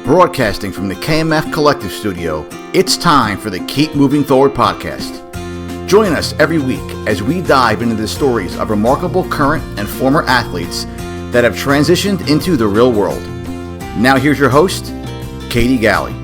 Broadcasting from the KMF Collective Studio, it's time for the Keep Moving Forward podcast. Join us every week as we dive into the stories of remarkable current and former athletes that have transitioned into the real world. Now here's your host, Katie Galley.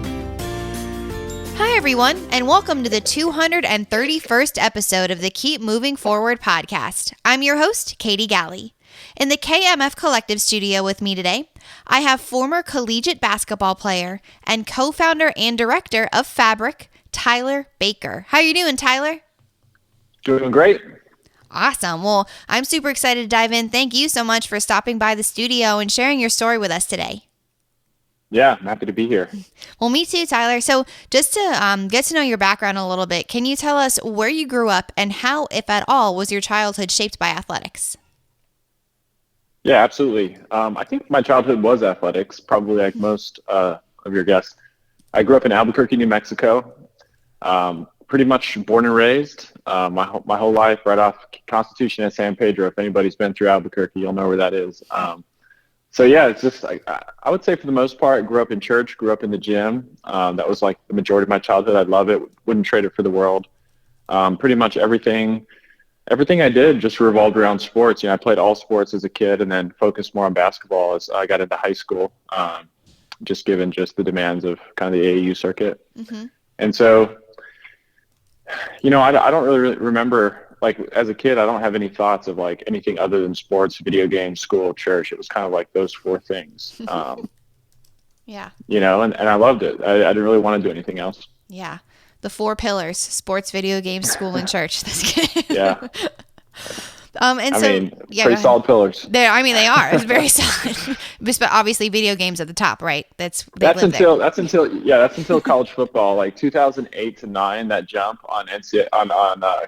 Hi everyone, and welcome to the 231st episode of the Keep Moving Forward podcast. I'm your host, Katie Galley. In the KMF Collective Studio with me today, I have former collegiate basketball player and co-founder and director of Fabriq, Tyler Baker. How are you doing, Tyler? Doing great. Awesome. Well, I'm super excited to dive in. Thank you so much for stopping by the studio and sharing your story with us today. Yeah, I'm happy to be here. Well, me too, Tyler. So just to get to know your background a little bit, can you tell us where you grew up and how, if at all, was your childhood shaped by athletics? Yeah, absolutely. I think my childhood was athletics, probably like most of your guests. I grew up in Albuquerque, New Mexico, pretty much born and raised my whole life right off Constitution and San Pedro. If anybody's been through Albuquerque, you'll know where that is. So yeah, it's just like I would say for the most part, grew up in church, grew up in the gym. That was like the majority of my childhood. I love it. Wouldn't trade it for the world. Pretty much everything I did just revolved around sports. You know, I played all sports as a kid and then focused more on basketball as I got into high school, just given just the demands of kind of the AAU circuit. Mm-hmm. And so, you know, I don't really remember, like as a kid, I don't have any thoughts of like anything other than sports, video games, school, church. It was kind of like those four things. Yeah. You know, and I loved it. I didn't really want to do anything else. Yeah. The four pillars: sports, video games, school, and church. Yeah. Pretty solid pillars. They are. It's very solid. But obviously, video games at the top, right? That's until college football, like 2008 to 9. That jump on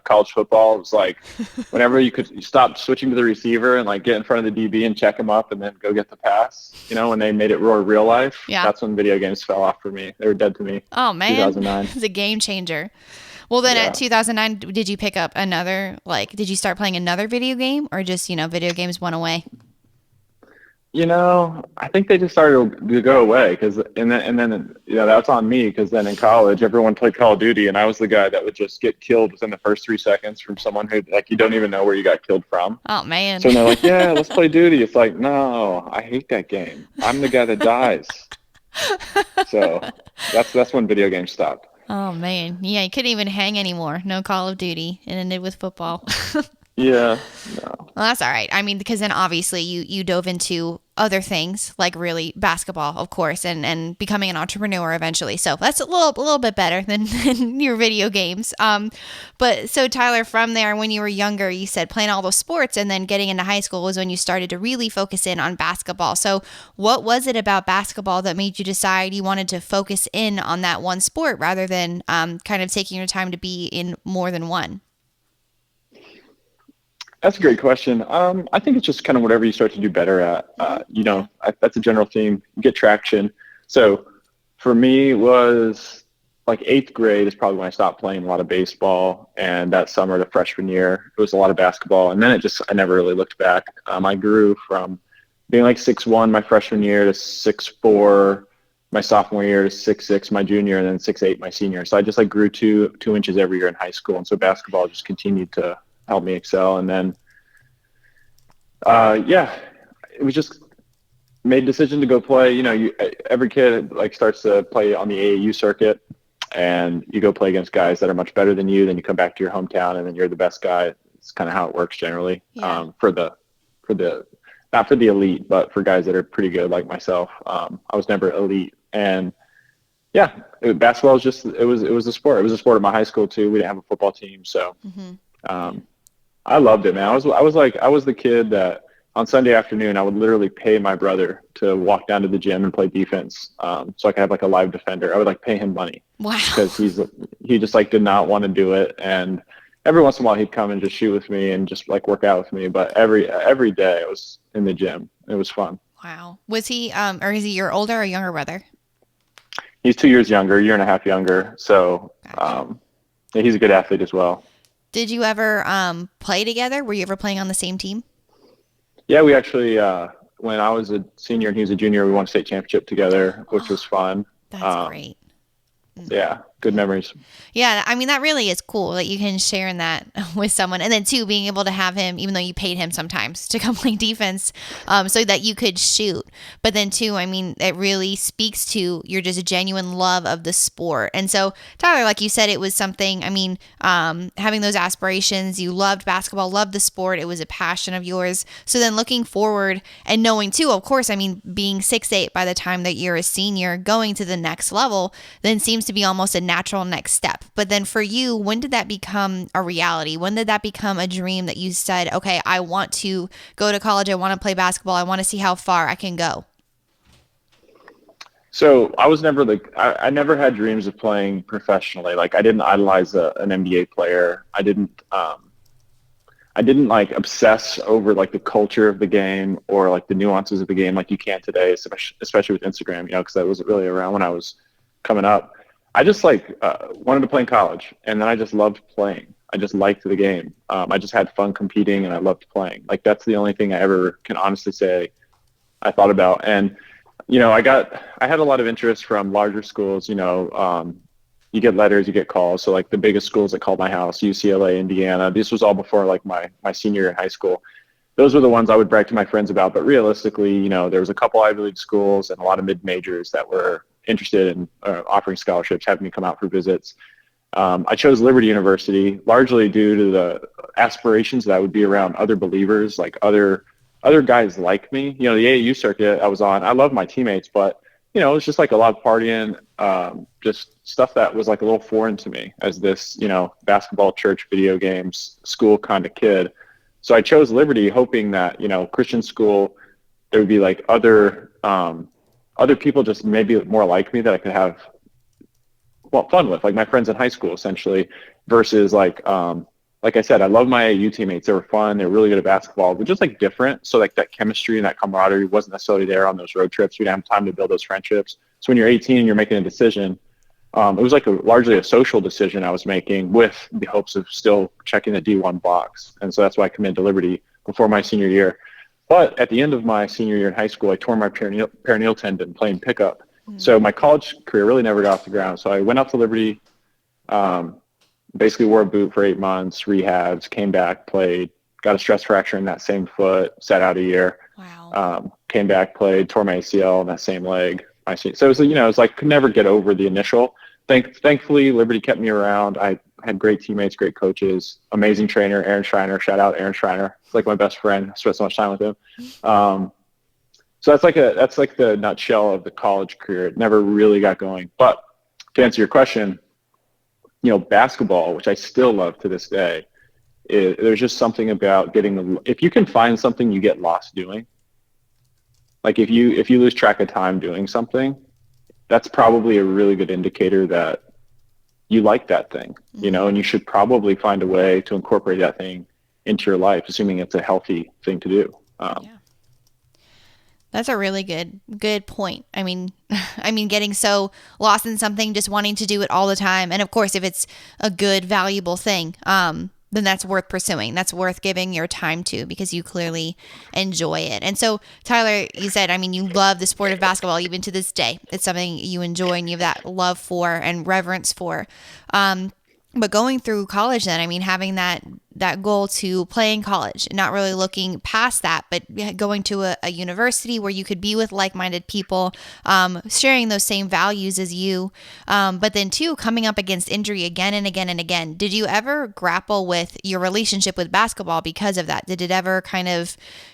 college football was like, whenever you stop switching to the receiver and like get in front of the DB and check him up and then go get the pass. You know, when they made it real life. Yeah. That's when video games fell off for me. They were dead to me. Oh man, 2009. It's a game changer. Well, then At 2009, did you pick up did you start playing another video game or just, video games went away? You know, I think they just started to go away and then that's on me because then in college, everyone played Call of Duty and I was the guy that would just get killed within the first 3 seconds from someone who like you don't even know where you got killed from. Oh, man. So they're like, yeah, let's play Duty. It's like, no, I hate that game. I'm the guy that dies. So that's when video games stopped. Oh, man. Yeah, you couldn't even hang anymore. No Call of Duty. It ended with football. Yeah. No. Well, that's all right. I mean, because then obviously you dove into other things, like really basketball, of course, and becoming an entrepreneur eventually. So that's a little bit better than your video games. But so Tyler, from there, when you were younger, you said playing all those sports and then getting into high school was when you started to really focus in on basketball. So what was it about basketball that made you decide you wanted to focus in on that one sport rather than kind of taking your time to be in more than one? That's a great question. I think it's just kind of whatever you start to do better at. That's a general theme. Get traction. So for me, it was like 8th grade is probably when I stopped playing a lot of baseball. And that summer to freshman year, it was a lot of basketball. And then I never really looked back. I grew from being like 6'1" my freshman year to 6'4" my sophomore year to 6'6" my junior, and then 6'8" my senior. So I just like grew two inches every year in high school. And so basketball just continued to help me excel. And then, it was just made a decision to go play. You know, every kid like starts to play on the AAU circuit and you go play against guys that are much better than you. Then you come back to your hometown and then you're the best guy. It's kind of how it works generally. Yeah. Not for the elite, but for guys that are pretty good like myself. I was never elite. And yeah, basketball was just, it was a sport. It was a sport at my high school too. We didn't have a football team. So, I loved it, man. I was the kid that on Sunday afternoon, I would literally pay my brother to walk down to the gym and play defense. So I could have like a live defender. I would like pay him money. Wow. Because he just like did not want to do it. And every once in a while he'd come and just shoot with me and just like work out with me. But every day I was in the gym. It was fun. Wow. Was he, or is he your older or younger brother? He's 2 years younger, a year and a half younger. So, he's a good athlete as well. Did you ever play together? Were you ever playing on the same team? Yeah, we actually when I was a senior and he was a junior, we won a state championship together, which was fun. That's great. Yeah, good memories. Yeah, I mean, that really is cool that you can share in that with someone. And then, too, being able to have him, even though you paid him sometimes to come play defense, so that you could shoot. But then, too, I mean, it really speaks to your just genuine love of the sport. And so, Tyler, like you said, it was something, I mean, having those aspirations, you loved basketball, loved the sport. It was a passion of yours. So then looking forward and knowing, too, of course, I mean, being 6'8" by the time that you're a senior, going to the next level, then seems to be almost a natural next step. But then for you, when did that become a reality? When did that become a dream that you said, okay, I want to go to college, I want to play basketball, I want to see how far I can go? So I was never I never had dreams of playing professionally. Like I didn't idolize an NBA player. I didn't like obsess over like the culture of the game or like the nuances of the game like you can today, especially with Instagram, you know, because that wasn't really around when I was coming up. I just wanted to play in college, and then I just loved playing. I just liked the game. I just had fun competing, and I loved playing. Like that's the only thing I ever can honestly say I thought about. And you know, I had a lot of interest from larger schools. You know, you get letters, you get calls. So like the biggest schools that called my house, UCLA, Indiana. This was all before like my senior year in high school. Those were the ones I would brag to my friends about. But realistically, you know, there was a couple Ivy League schools and a lot of mid majors that were interested in offering scholarships, having me come out for visits. I chose Liberty University largely due to the aspirations that I would be around other believers, like other guys like me. You know, the AAU circuit I was on, I love my teammates, but you know, it was just like a lot of partying, just stuff that was like a little foreign to me as this, you know, basketball, church, video games, school kind of kid. So I chose Liberty hoping that, you know, Christian school, there would be like other people just maybe more like me that I could have fun with, like my friends in high school essentially, versus like I said, I love my AAU teammates. They were fun. They were really good at basketball, but just like different. So like that chemistry and that camaraderie wasn't necessarily there on those road trips. We didn't have time to build those friendships. So when you're 18 and you're making a decision, it was like largely a social decision I was making with the hopes of still checking the D1 box. And so that's why I committed to Liberty before my senior year. But at the end of my senior year in high school, I tore my peroneal tendon playing pickup. So my college career really never got off the ground. So I went out to Liberty, basically wore a boot for 8 months, rehabs, came back, played, got a stress fracture in that same foot, sat out a year. Wow. Came back, played, tore my ACL in that same leg. So it was, you know, it was like could never get over the initial. Thankfully, Liberty kept me around. I had great teammates, great coaches, amazing trainer, Aaron Schreiner. Shout out Aaron Schreiner. It's like my best friend. I spent so much time with him. So that's like the nutshell of the college career. It never really got going. But to answer your question, you know, basketball, which I still love to this day, there's just something about if you can find something you get lost doing. Like if you lose track of time doing something, that's probably a really good indicator that you like that thing, you know, and you should probably find a way to incorporate that thing into your life, assuming it's a healthy thing to do. Yeah. That's a really good point. I mean, getting so lost in something, just wanting to do it all the time. And of course, if it's a good, valuable thing, then that's worth pursuing. That's worth giving your time to because you clearly enjoy it. And so, Tyler, you said, I mean, you love the sport of basketball even to this day. It's something you enjoy and you have that love for and reverence for. But going through college then, I mean, having that goal to play in college, not really looking past that, but going to a university where you could be with like-minded people, sharing those same values as you, but then too, coming up against injury again and again and again. Did you ever grapple with your relationship with basketball because of that? Did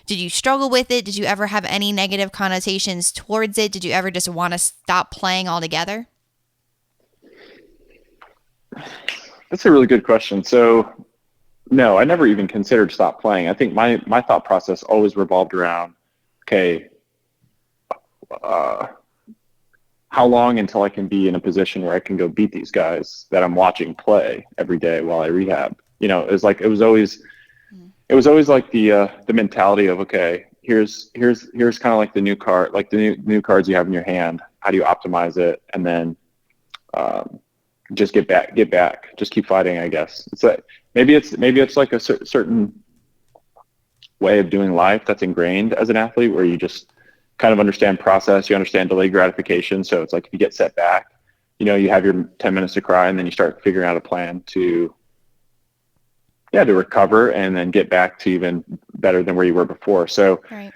you struggle with it? Did you ever have any negative connotations towards it? Did you ever just want to stop playing altogether? That's a really good question. So, no, I never even considered stop playing. I think my thought process always revolved around, okay, how long until I can be in a position where I can go beat these guys that I'm watching play every day while I rehab? You know, it was always like the mentality of, okay, here's kind of like the new card, like the new cards you have in your hand. How do you optimize it? And then just get back, just keep fighting, I guess. It's like maybe it's like a certain way of doing life that's ingrained as an athlete, where you just kind of understand process, you understand delayed gratification. So it's like if you get set back, you have your 10 minutes to cry, and then you start figuring out a plan to recover and then get back to even better than where you were before. So right.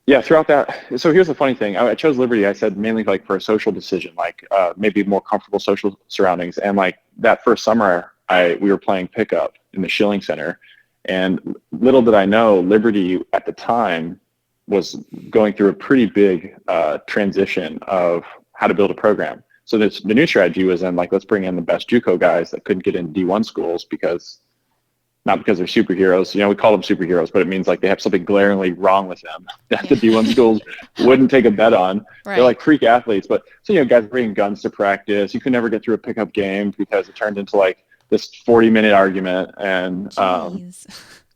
Yeah, throughout that. So here's the funny thing. I chose Liberty, I said, mainly like for a social decision, like maybe more comfortable social surroundings. And like that first summer, we were playing pickup in the Schilling Center. And little did I know, Liberty at the time was going through a pretty big transition of how to build a program. So the new strategy was then like, let's bring in the best JUCO guys that couldn't get in D1 schools not because they're superheroes. We call them superheroes, but it means like they have something glaringly wrong with them that the D1 schools wouldn't take a bet on. Right. They're like freak athletes. But so, guys bringing guns to practice. You could never get through a pickup game because it turned into like this 40-minute argument. And, so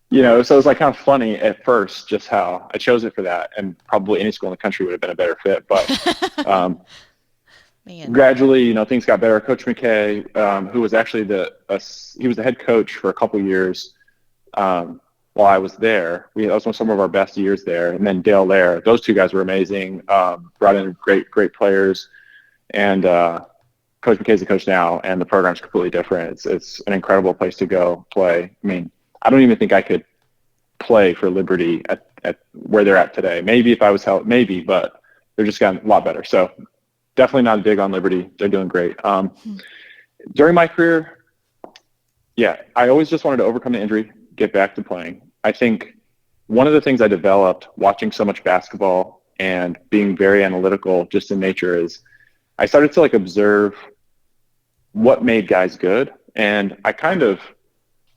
it was like kind of funny at first just how I chose it for that. And probably any school in the country would have been a better fit. But gradually, things got better. Coach McKay, who was actually he was the head coach for a couple of years while I was there. That was some of our best years there. And then Dale Lair, those two guys were amazing. Brought in great players. And Coach McKay's the coach now, and the program's completely different. It's an incredible place to go play. I mean, I don't even think I could play for Liberty at where they're at today. Maybe if I was helped, but they're just gotten a lot better. So definitely not a dig on Liberty. They're doing great. During my career, I always just wanted to overcome the injury, get back to playing. I think one of the things I developed watching so much basketball and being very analytical just in nature is I started to like observe what made guys good. And I kind of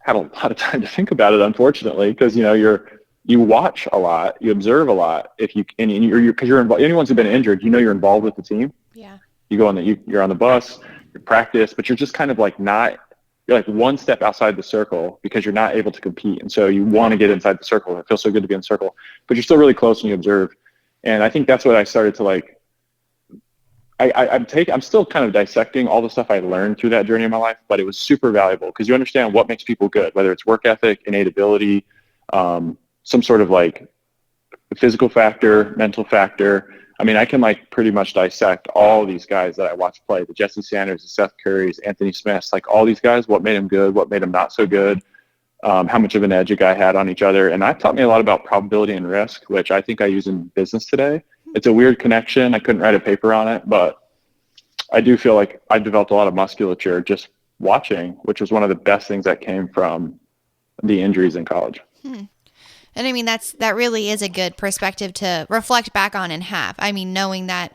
had a lot of time to think about it, unfortunately, because, you watch a lot, you observe a lot. Because you're involved. Anyone who's been injured, you're involved with the team. Yeah. You go you're on the bus, you practice, but you're just kind of like you're like one step outside the circle because you're not able to compete. And so you want to get inside the circle. It feels so good to be in the circle, but you're still really close when you observe. And I think that's what I started to like. I'm still kind of dissecting all the stuff I learned through that journey in my life, but it was super valuable because you understand what makes people good, whether it's work ethic, innate ability, some sort of like physical factor, mental factor. I mean, I can like pretty much dissect all these guys that I watch play, the Jesse Sanders, the Seth Currys, Anthony Smiths, like all these guys, what made them good, what made them not so good, how much of an edge a guy had on each other. And that taught me a lot about probability and risk, which I think I use in business today. It's a weird connection. I couldn't write a paper on it, but I do feel like I developed a lot of musculature just watching, which was one of the best things that came from the injuries in college. And I mean, that really is a good perspective to reflect back on and have. I mean, knowing that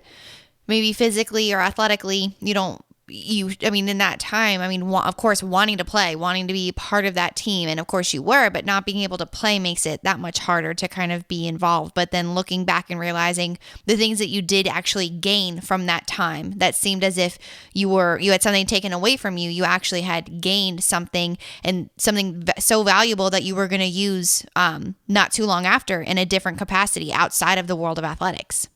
maybe physically or athletically, in that time, of course, wanting to play, wanting to be part of that team. And of course you were, but not being able to play makes it that much harder to kind of be involved. But then looking back and realizing the things that you did actually gain from that time, that seemed as if you had something taken away from you. You actually had gained something, and something so valuable that you were going to use not too long after in a different capacity outside of the world of athletics.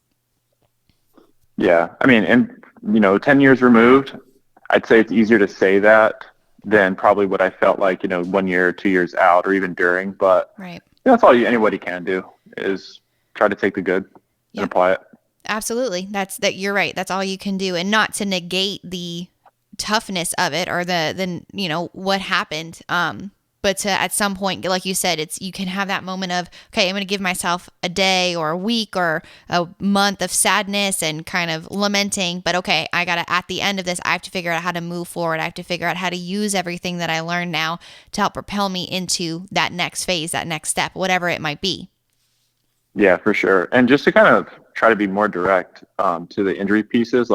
Yeah. I mean, and 10 years removed, I'd say it's easier to say that than probably what I felt like, 1 year or 2 years out or even during. But right. That's all anybody can do is try to take the good and apply it. Absolutely. You're right. That's all you can do, and not to negate the toughness of it or the what happened. But to, at some point, like you said, you can have that moment of, okay, I'm going to give myself a day or a week or a month of sadness and kind of lamenting. But okay, at the end of this, I have to figure out how to move forward. I have to figure out how to use everything that I learned now to help propel me into that next phase, that next step, whatever it might be. Yeah, for sure. And just to kind of try to be more direct to the injury pieces,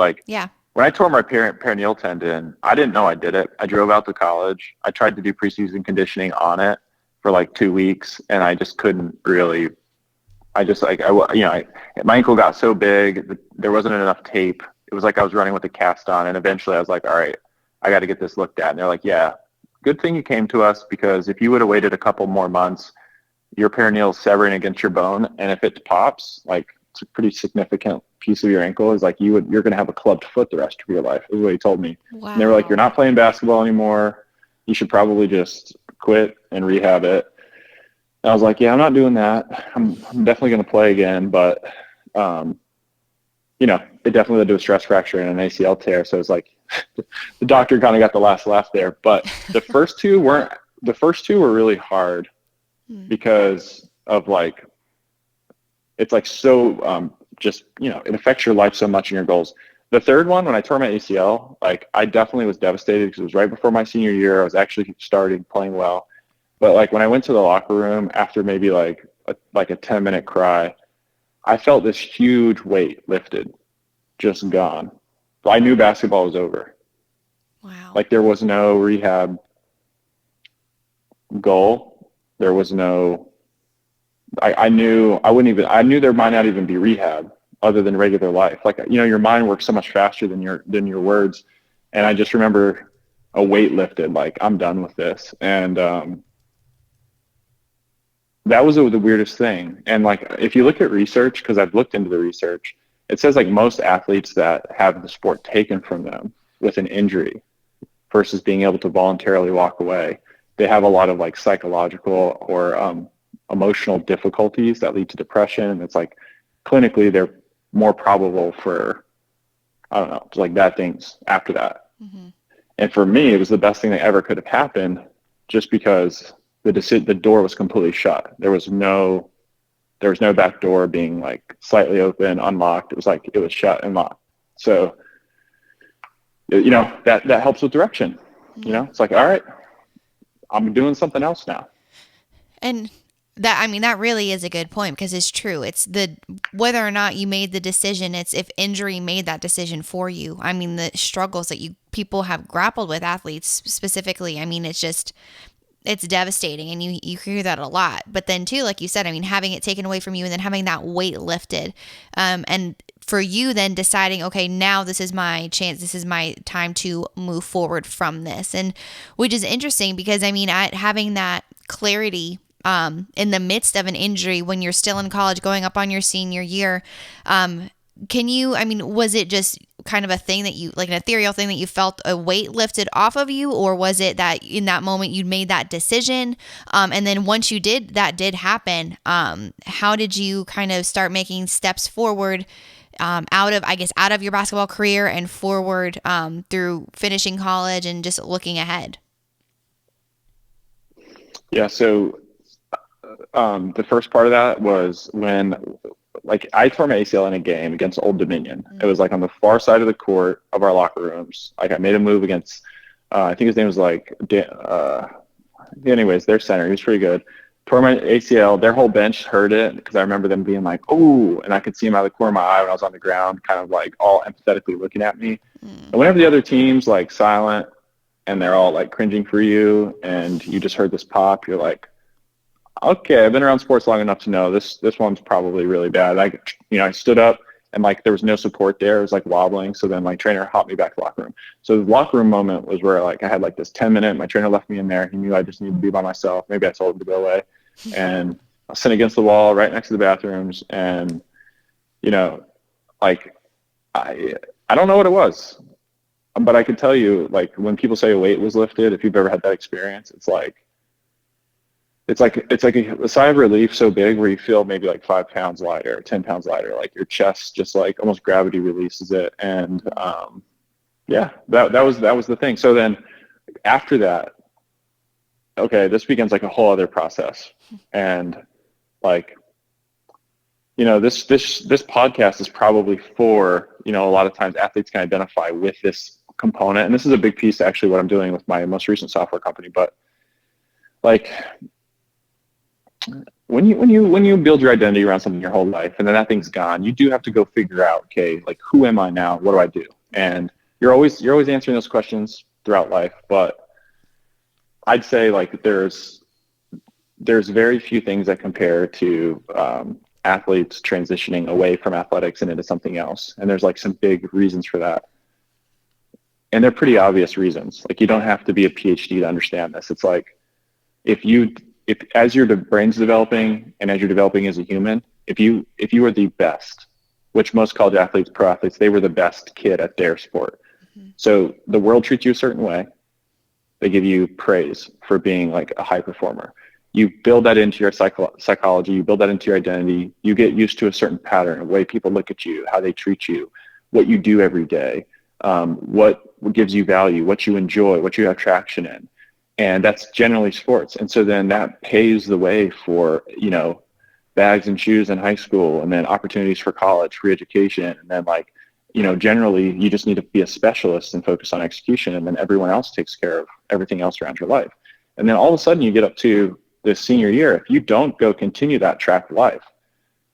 when I tore my perineal tendon, I didn't know I did it. I drove out to college. I tried to do preseason conditioning on it for like 2 weeks, and I just couldn't really. My ankle got so big, there wasn't enough tape. It was like I was running with a cast on, and eventually I was like, all right, I got to get this looked at. And they're like, yeah, good thing you came to us, because if you would have waited a couple more months, your perineal is severing against your bone, and if it pops, like it's a pretty significant piece of your ankle, is like you're going to have a clubbed foot the rest of your life, is what he told me. Wow. And they were like, you're not playing basketball anymore. You should probably just quit and rehab it. I was like, yeah, I'm not doing that. I'm definitely going to play again, but you know, it definitely led to a stress fracture and an ACL tear. So it's like the doctor kind of got the last laugh there. But the first two were really hard because of like, it's like so just, you know, it affects your life so much and your goals. The third one, when I tore my ACL, like I definitely was devastated because it was right before my senior year. I was actually starting playing well. But like when I went to the locker room after maybe like a 10-minute cry, I felt this huge weight lifted, just gone. So I knew basketball was over. Wow. Like there was no rehab goal. There was no, I knew I knew there might not even be rehab other than regular life. Like, you know, your mind works so much faster than your words. And I just remember a weight lifted, like I'm done with this. And, that was the weirdest thing. And like, if you look at research, because I've looked into the research, it says like most athletes that have the sport taken from them with an injury versus being able to voluntarily walk away, they have a lot of like psychological or emotional difficulties that lead to depression. And it's like clinically they're more probable for, I don't know, just like bad things after that. Mm-hmm. And for me, it was the best thing that ever could have happened just because the door was completely shut. There was no back door being like slightly open, unlocked. It was like it was shut and locked. So, you know, that helps with direction. You know, it's like, all right, I'm doing something else now. And that, I mean, that really is a good point because it's true. It's whether or not you made the decision, it's if injury made that decision for you. I mean, the struggles that people have grappled with, athletes specifically. I mean, it's devastating, and you hear that a lot. But then too, like you said, I mean, having it taken away from you and then having that weight lifted, and for you then deciding, okay, now this is my chance, this is my time to move forward from this. And which is interesting because I mean, having that clarity in the midst of an injury when you're still in college, going up on your senior year, was it just kind of a thing that you, like an ethereal thing that you felt a weight lifted off of you, or was it that in that moment you made that decision? And then once you did, that did happen. How did you kind of start making steps forward out of your basketball career and forward through finishing college and just looking ahead? Yeah. So the first part of that was when, like, I tore my ACL in a game against Old Dominion. Mm-hmm. It was like on the far side of the court of our locker rooms. Like I made a move against, I think his name was like, anyways, their center. He was pretty good. Tore my ACL. Their whole bench heard it because I remember them being like, "Oh," and I could see him out of the corner of my eye when I was on the ground, kind of like all empathetically looking at me. Mm-hmm. And whenever the other team's like silent and they're all like cringing for you, and you just heard this pop, you're like, okay, I've been around sports long enough to know this one's probably really bad. I stood up and like there was no support there. It was like wobbling. So then my trainer hopped me back to the locker room. So the locker room moment was where like I had like this 10-minute, my trainer left me in there. He knew I just needed to be by myself. Maybe I told him to go away. And I was sitting against the wall right next to the bathrooms. And, you know, like I don't know what it was, but I could tell you, like when people say a weight was lifted, if you've ever had that experience, it's like a sigh of relief so big where you feel maybe like 5 pounds lighter, or 10 pounds lighter, like your chest just like almost gravity releases it. And yeah, that was the thing. So then after that, okay, this begins like a whole other process. And like, you know, this podcast is probably for, you know, a lot of times athletes can identify with this component. And this is a big piece actually what I'm doing with my most recent software company. But like, when you build your identity around something your whole life and then that thing's gone, you do have to go figure out, okay, like who am I now? What do I do? And you're always answering those questions throughout life. But I'd say like there's very few things that compare to athletes transitioning away from athletics and into something else. And there's like some big reasons for that. And they're pretty obvious reasons. Like you don't have to be a PhD to understand this. It's like if as your brain's developing and as you're developing as a human, if you are the best, which most college athletes, pro athletes, they were the best kid at their sport. Mm-hmm. So the world treats you a certain way. They give you praise for being like a high performer. you build that into your psychology, you build that into your identity, you get used to a certain pattern, the way people look at you, how they treat you, what you do every day, what gives you value, what you enjoy, what you have traction in. And that's generally sports. And so then that paves the way for, bags and shoes in high school, and then opportunities for college, free education. And then generally you just need to be a specialist and focus on execution. And then everyone else takes care of everything else around your life. And then all of a sudden you get up to this senior year. If you don't go continue that track of life,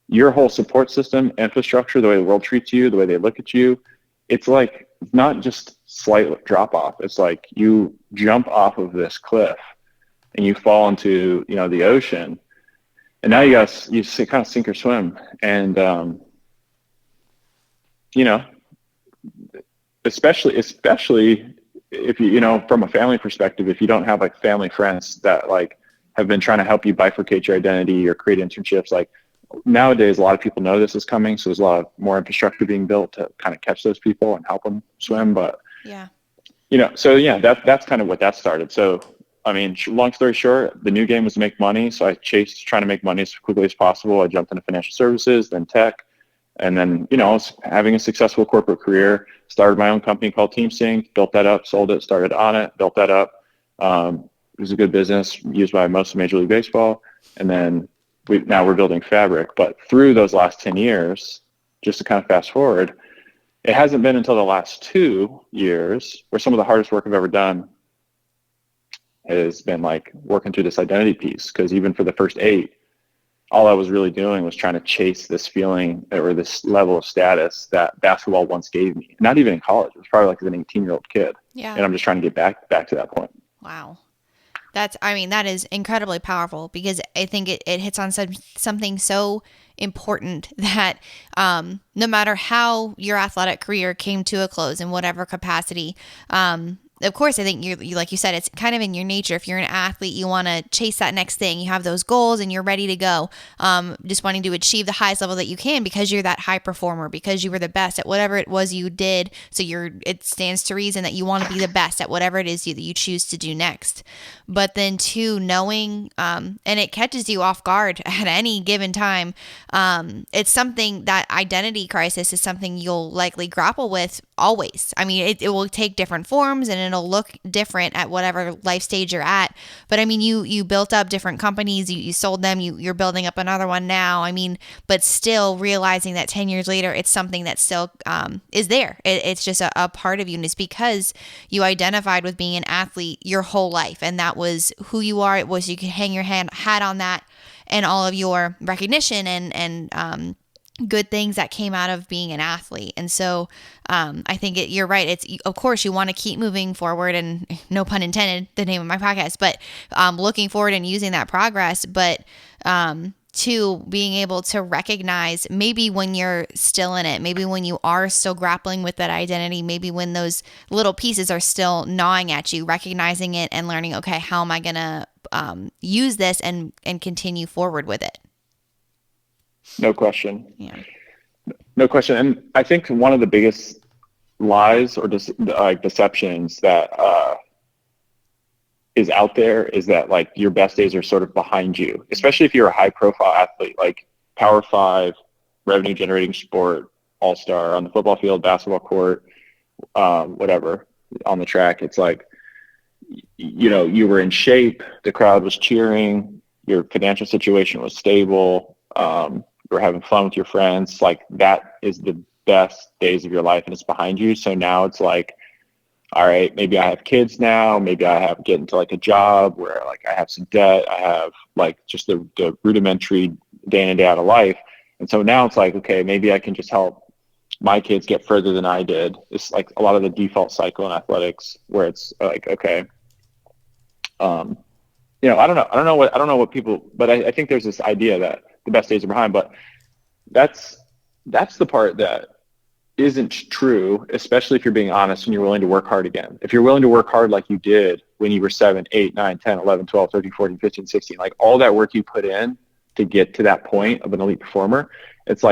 your whole support system, infrastructure, the way the world treats you, the way they look at you, it's like not just slight drop off. It's like you jump off of this cliff and you fall into, the ocean. And now you kind of sink or swim. And, especially if you, from a family perspective, if you don't have family friends that have been trying to help you bifurcate your identity or create internships, nowadays, a lot of people know this is coming. So there's a lot of more infrastructure being built to kind of catch those people and help them swim. But, that's kind of what that started. So, long story short, the new game was to make money. So I chased trying to make money as quickly as possible. I jumped into financial services, then tech. And then, I was having a successful corporate career, started my own company called Team Sync, built that up, sold it, started on it, built that up. It was a good business used by most of Major League Baseball. And then now we're building Fabriq. But through those last 10 years, just to kind of fast forward, it hasn't been until the last 2 years where some of the hardest work I've ever done has been working through this identity piece. Because even for the first 8, all I was really doing was trying to chase this feeling or this level of status that basketball once gave me. Not even in college. It was probably as an 18-year-old kid. Yeah. And I'm just trying to get back to that point. Wow. That is incredibly powerful, because I think it hits on something so important that no matter how your athletic career came to a close in whatever capacity, of course, I think you like you said, it's kind of in your nature. If you're an athlete, you want to chase that next thing. You have those goals and you're ready to go. Just wanting to achieve the highest level that you can because you're that high performer, because you were the best at whatever it was you did. So it stands to reason that you want to be the best at whatever it is that you choose to do next. But then too, knowing, and it catches you off guard at any given time. It's something that identity crisis is something you'll likely grapple with always. It will take different forms and it'll look different at whatever life stage you're at. But you built up different companies, you sold them, you're building up another one now. But still realizing that 10 years later, it's something that still is there. It's just a part of you. And it's because you identified with being an athlete your whole life. And that was who you are. It was, you could hang your hat on that and all of your recognition and good things that came out of being an athlete. And so I think you're right. It's, of course, you want to keep moving forward, and no pun intended, the name of my podcast, but looking forward and using that progress, but to being able to recognize maybe when you're still in it, maybe when you are still grappling with that identity, maybe when those little pieces are still gnawing at you, recognizing it and learning, okay, how am I going to use this and continue forward with it? No question. Yeah. No question. And I think one of the biggest lies or deceptions that is out there is that your best days are sort of behind you, especially if you're a high profile athlete, like Power 5, revenue generating sport, all-star on the football field, basketball court, whatever, on the track. It's you were in shape, the crowd was cheering, your financial situation was stable, you were having fun with your friends. That is the best days of your life, and it's behind you. So now it's all right, maybe I have kids now, maybe I have get into a job where I have some debt, I have just the rudimentary day in and day out of life. And so now it's okay, maybe I can just help my kids get further than I did. It's a lot of the default cycle in athletics where it's okay, I don't know what people, but I think there's this idea that the best days are behind, but that's the part that isn't true, especially if you're being honest and you're willing to work hard again. If you're willing to work hard like you did when you were 7, 8, 9, 10, 11, 12, 13, 14, 15, 16, all that work you put in to get to that point of an elite performer, it's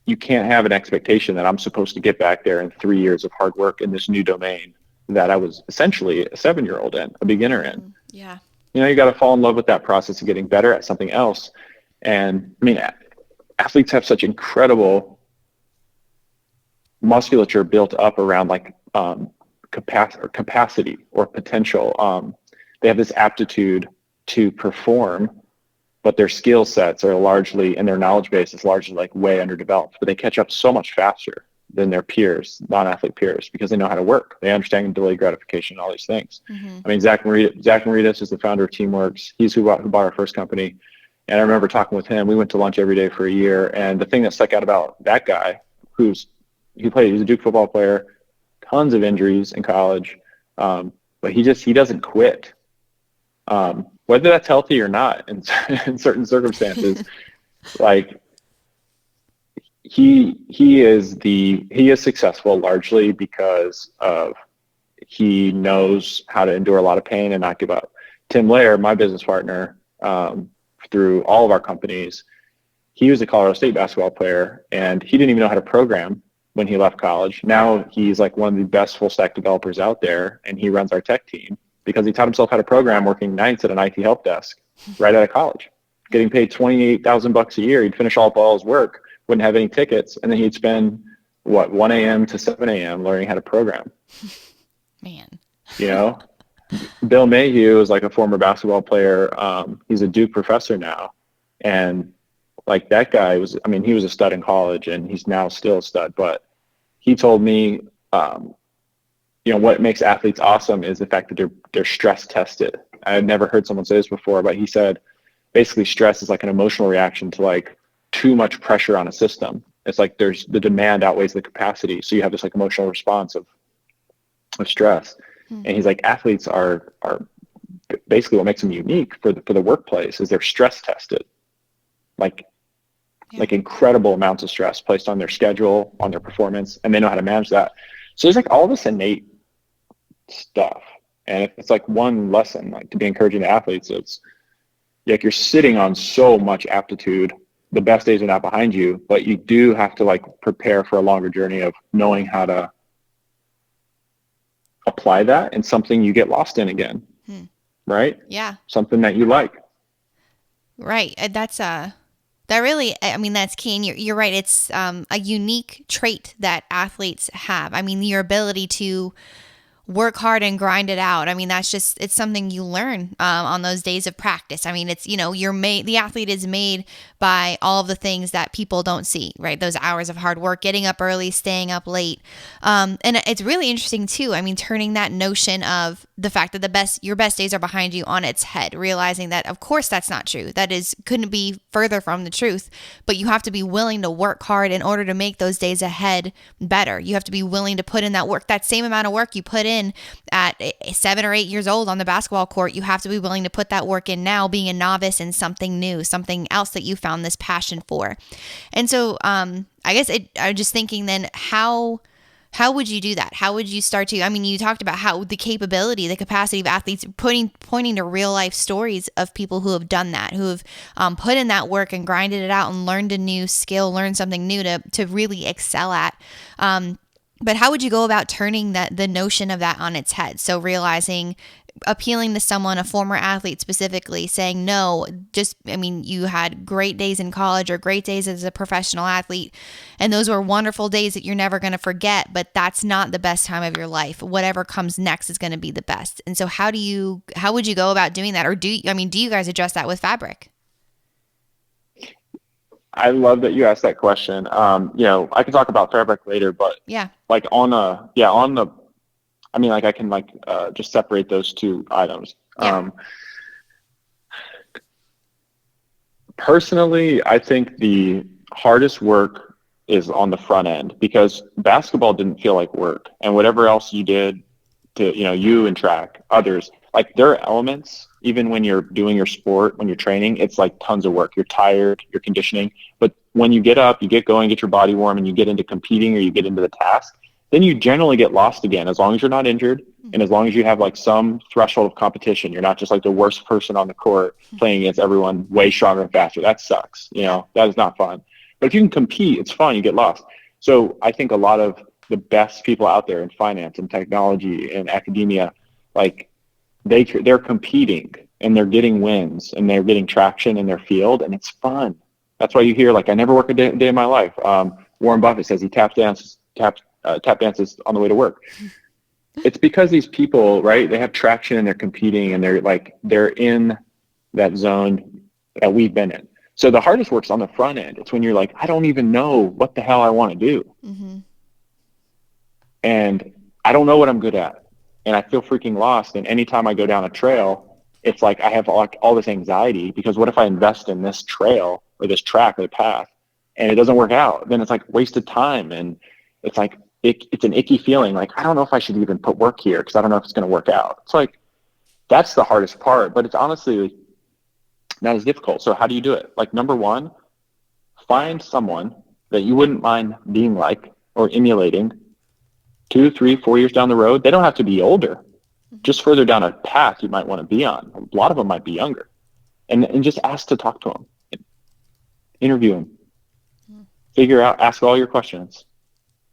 you can't have an expectation that I'm supposed to get back there in 3 years of hard work in this new domain that I was essentially a 7-year-old in, a beginner in. Yeah. you got to fall in love with that process of getting better at something else. And I mean, athletes have such incredible musculature built up around like capacity or potential. They have this aptitude to perform, but their skill sets are largely, and their knowledge base is largely like way underdeveloped, but they catch up so much faster than their peers, non-athlete peers, because they know how to work. They understand delayed gratification and all these things. Mm-hmm. I mean, Zach Maritas is the founder of Teamworks. He's who bought our first company. And I remember talking with him. We went to lunch every day for a year. And the thing that stuck out about that guy, he's a Duke football player, tons of injuries in college, but he doesn't quit. Whether that's healthy or not in certain circumstances, like he is successful largely because of he knows how to endure a lot of pain and not give up. Tim Lair, my business partner, through all of our companies, he was a Colorado State basketball player, and he didn't even know how to program when he left college. Now he's like one of the best full stack developers out there, and he runs our tech team because he taught himself how to program working nights at an IT help desk right out of college, getting paid $28,000 a year. He'd finish all his work, wouldn't have any tickets, and then he'd spend 1 a.m. to 7 a.m. learning how to program. Man. Bill Mayhew is like a former basketball player. He's a Duke professor now. And like that guy he was a stud in college, and he's now still a stud. But he told me, what makes athletes awesome is the fact that they're stress tested. I had never heard someone say this before, but he said basically stress is like an emotional reaction to like too much pressure on a system. It's like the demand outweighs the capacity. So you have this like emotional response of stress. And he's like, athletes are basically what makes them unique for the workplace is they're stress tested, like incredible amounts of stress placed on their schedule, on their performance, and they know how to manage that. So there's like all this innate stuff. And it's like one lesson, like to be encouraging to athletes, it's like you're sitting on so much aptitude. The best days are not behind you, but you do have to like prepare for a longer journey of knowing how to apply that in something you get lost in again. Right? Yeah. Something that you like. Right. That's key. And you're right. It's a unique trait that athletes have. I mean, your ability to work hard and grind it out. I mean, it's something you learn on those days of practice. I mean, it's, the athlete is made by all of the things that people don't see, right? Those hours of hard work, getting up early, staying up late. And it's really interesting too. I mean, turning that notion of the fact that your best days are behind you on its head, realizing that of course that's not true. Couldn't be further from the truth, but you have to be willing to work hard in order to make those days ahead better. You have to be willing to put in that work, that same amount of work you put in at 7 or 8 years old on the basketball court. You have to be willing to put that work in now, being a novice in something new, something else that you found this passion for. And so I guess I'm just thinking then, how would you do that? How would you start to, you talked about how the capacity of athletes, pointing to real life stories of people who have done that, who have put in that work and grinded it out and learned a new skill, learned something new to really excel at. But how would you go about turning the notion of that on its head? So appealing to someone, a former athlete specifically, saying, no, you had great days in college or great days as a professional athlete, and those were wonderful days that you're never going to forget, but that's not the best time of your life. Whatever comes next is going to be the best. And so how would you go about doing that? Or do you guys address that with Fabriq? I love that you asked that question. I can talk about Fabriq later, but yeah, I can just separate those two items. Yeah. Personally, I think the hardest work is on the front end, because basketball didn't feel like work, and whatever else you did to, you and track, others, like there are elements, even when you're doing your sport, when you're training, it's like tons of work. You're tired, you're conditioning, but when you get up, you get going, get your body warm, and you get into competing or you get into the task, then you generally get lost again, as long as you're not injured and as long as you have like some threshold of competition. You're not just like the worst person on the court playing against everyone way stronger and faster. That sucks. That is not fun. But if you can compete, it's fun. You get lost. So I think a lot of the best people out there in finance and technology and academia, like they're competing and they're getting wins and they're getting traction in their field, and it's fun. That's why you hear, like, I never work a day in my life. Warren Buffett says he tap dances on the way to work. It's because these people, right, they have traction and they're competing and they're in that zone that we've been in. So the hardest work's on the front end. It's when you're like, I don't even know what the hell I want to do. Mm-hmm. And I don't know what I'm good at. And I feel freaking lost. And anytime I go down a trail, it's like I have all this anxiety, because what if I invest in this trail or this track or the path and it doesn't work out? Then it's like wasted time. And it's like, it's an icky feeling. Like, I don't know if I should even put work here because I don't know if it's going to work out. It's like, that's the hardest part, but it's honestly not as difficult. So how do you do it? Like, number one, find someone that you wouldn't mind being like or emulating 2, 3, 4 years down the road. They don't have to be older, just further down a path you might want to be on. A lot of them might be younger, and just ask to talk to them, interview them, figure out, ask all your questions.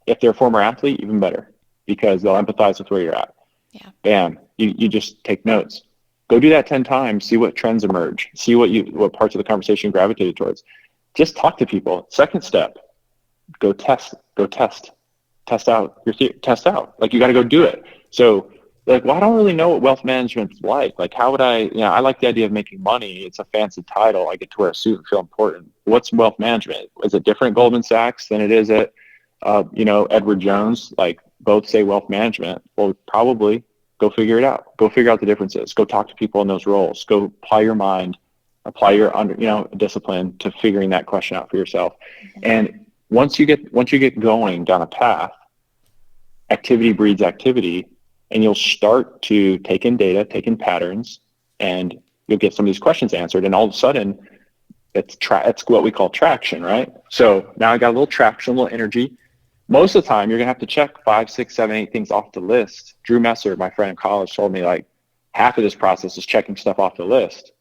If they're a former athlete, even better, because they'll empathize with where you're at. Yeah. Bam. You just take notes. Go do that 10 times, see what trends emerge, see what parts of the conversation gravitated towards. Just talk to people. Second step, go test out your theory, test out. Like, you got to go do it. So, like, well, I don't really know what wealth management's like. Like, how would I, I like the idea of making money. It's a fancy title. I get to wear a suit and feel important. What's wealth management? Is it different at Goldman Sachs than it is at, Edward Jones? Like, both say wealth management. Well, probably go figure it out. Go figure out the differences. Go talk to people in those roles. Go apply your mind, apply your discipline to figuring that question out for yourself. Mm-hmm. And once you get going down a path, activity breeds activity, and you'll start to take in data, take in patterns, and you'll get some of these questions answered. And all of a sudden, it's what we call traction, right? So now I got a little traction, a little energy. Most of the time, you're going to have to check 5, 6, 7, 8 things off the list. Drew Messer, my friend in college, told me, like, half of this process is checking stuff off the list,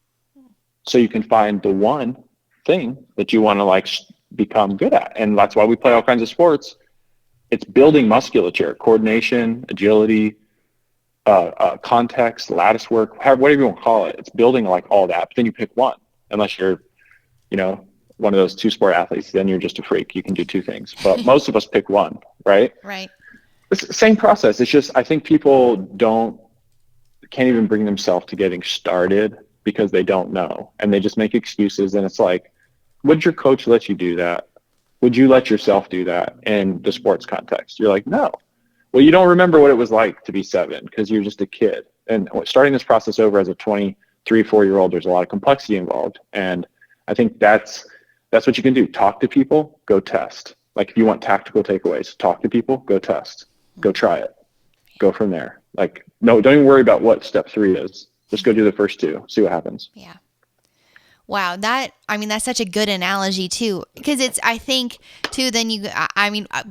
so you can find the one thing that you want to, like, become good at. And that's why we play all kinds of sports. It's building musculature, coordination, agility, context, lattice work, whatever you want to call it. It's building, like, all that. But then you pick one, unless you're, one of those 2-sport athletes. Then you're just a freak. You can do 2 things. But most of us pick one, right? Right. It's the same process. It's just, I think people can't even bring themselves to getting started because they don't know, and they just make excuses. And it's like, would your coach let you do that? Would you let yourself do that in the sports context? You're like, no. Well, you don't remember what it was like to be 7 because you're just a kid. And starting this process over as a 23, 4-year-old, there's a lot of complexity involved. And I think that's what you can do. Talk to people, go test. Like, if you want tactical takeaways, talk to people, go test, go try it, go from there. Like, no, don't even worry about what step 3 is. Just go do the first 2, see what happens. Yeah. Wow. That's such a good analogy too, because I think too, then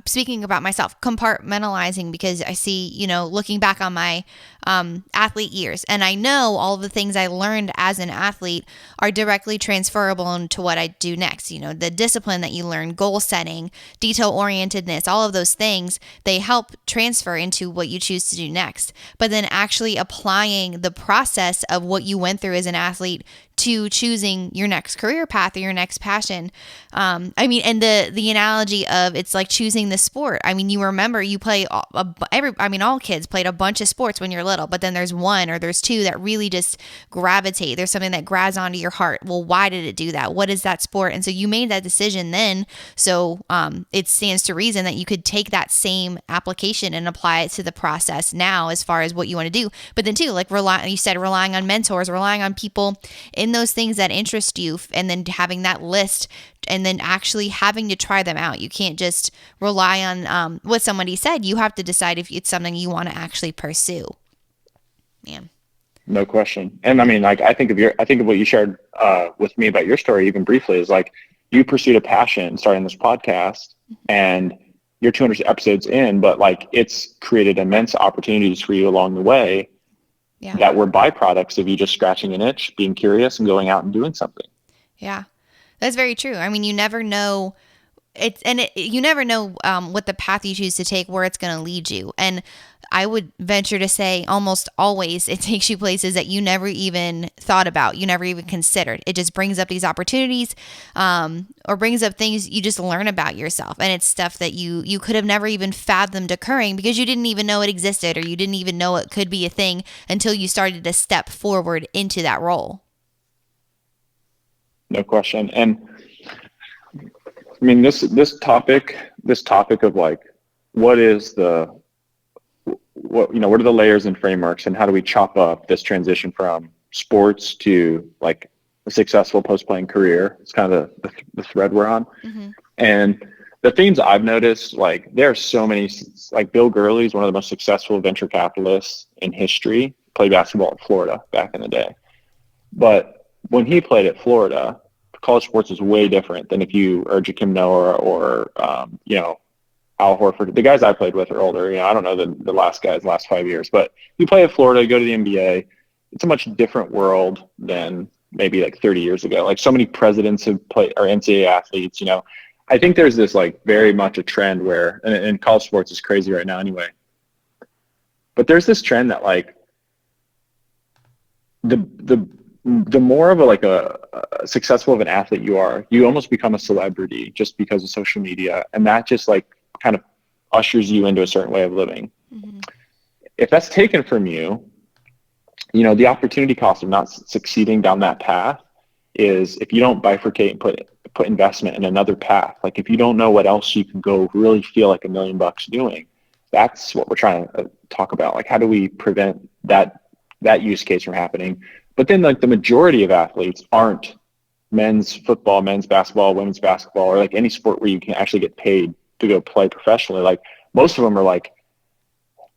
speaking about myself, compartmentalizing, because I see, looking back on my athlete years, and I know all the things I learned as an athlete are directly transferable into what I do next. The discipline that you learn, goal setting, detail orientedness, all of those things, they help transfer into what you choose to do next. But then actually applying the process of what you went through as an athlete to choosing your next career path or your next passion. And the analogy of, it's like choosing the sport. You remember you play all kids played a bunch of sports when you're little, but then there's one or there's 2 that really just gravitate. There's something that grabs onto your heart. Well, why did it do that? What is that sport? And so you made that decision then. So it stands to reason that you could take that same application and apply it to the process now, as far as what you want to do. But then too, like, relying on mentors, relying on people in those things that interest you, and then having that list, and then actually having to try them out. You can't just rely on what somebody said. You have to decide if it's something you want to actually pursue. Yeah. No question. And I think of what you shared with me about your story, even briefly, is like, you pursued a passion starting this podcast, and you're 200 episodes in, but like, it's created immense opportunities for you along the way. Yeah. That were byproducts of you just scratching an itch, being curious, and going out and doing something. Yeah, that's very true. You never know you never know what the path you choose to take, where it's going to lead you. And I would venture to say almost always it takes you places that you never even thought about, you never even considered. It just brings up these opportunities, or brings up things you just learn about yourself. And it's stuff that you could have never even fathomed occurring because you didn't even know it existed, or you didn't even know it could be a thing until you started to step forward into that role. No question. And I mean, this topic of like, what are the layers and frameworks, and how do we chop up this transition from sports to like a successful post-playing career? It's kind of the thread we're on. Mm-hmm. And the themes I've noticed, like there are so many, like Bill Gurley is one of the most successful venture capitalists in history, played basketball in Florida back in the day. But when he played at Florida, college sports is way different than if you are Joakim Noah or Al Horford. The guys I played with are older. I don't know the last 5 years, but you play at Florida, go to the NBA. It's a much different world than maybe like 30 years ago. Like so many presidents have played, or NCAA athletes. I think there's this like very much a trend where, and college sports is crazy right now anyway. But there's this trend that like the more of a successful of an athlete you are, you almost become a celebrity just because of social media, and that just like kind of ushers you into a certain way of living. Mm-hmm. If that's taken from you, the opportunity cost of not succeeding down that path is if you don't bifurcate and put investment in another path. Like if you don't know what else you can go really feel like $1 million doing, that's what we're trying to talk about. Like how do we prevent that use case from happening? But then like the majority of athletes aren't men's football, men's basketball, women's basketball, or like any sport where you can actually get paid to go play professionally. Like most of them are like,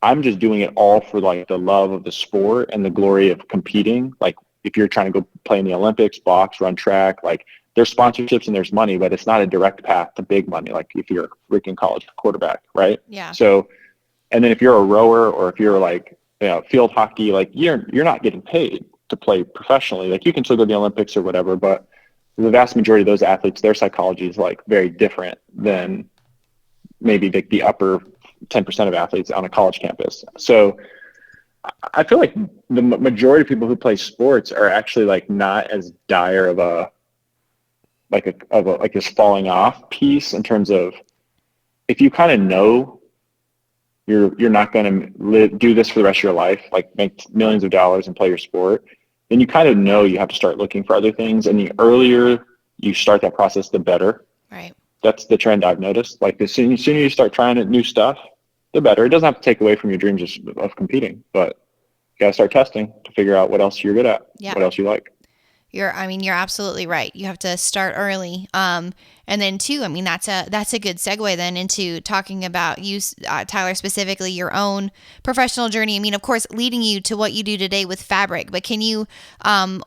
I'm just doing it all for like the love of the sport and the glory of competing. Like if you're trying to go play in the Olympics, box, run track, like there's sponsorships and there's money, but it's not a direct path to big money. Like if you're a freaking college quarterback, right? Yeah. So, and then if you're a rower, or if you're like, field hockey, like you're not getting paid to play professionally. Like you can still go to the Olympics or whatever, but the vast majority of those athletes, their psychology is like very different than maybe the upper 10% of athletes on a college campus. So I feel like the majority of people who play sports are actually like not as dire of a this falling off piece, in terms of if you kind of know you're not going to do this for the rest of your life, like make millions of dollars and play your sport, then you kind of know you have to start looking for other things. And the earlier you start that process, the better. Right. That's the trend I've noticed. Like the sooner you start trying new stuff, the better. It doesn't have to take away from your dreams of competing, but you got to start testing to figure out what else you're good at, what else you like. You're absolutely right. You have to start early. And then too, that's a good segue then into talking about you, Tyler, specifically your own professional journey. Of course, leading you to what you do today with Fabriq, but can you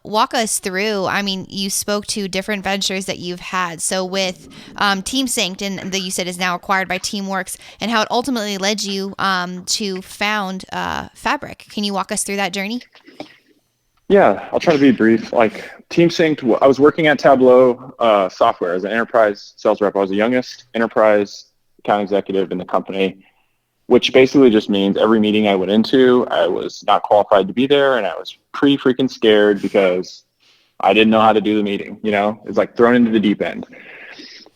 walk us through, you spoke to different ventures that you've had. So with Team Synced, and that you said is now acquired by Teamworks, and how it ultimately led you to found Fabriq. Can you walk us through that journey? Yeah, I'll try to be brief. Like Team Synced, I was working at Tableau Software as an enterprise sales rep. I was the youngest enterprise account executive in the company, which basically just means every meeting I went into, I was not qualified to be there, and I was pretty freaking scared because I didn't know how to do the meeting. It's like thrown into the deep end.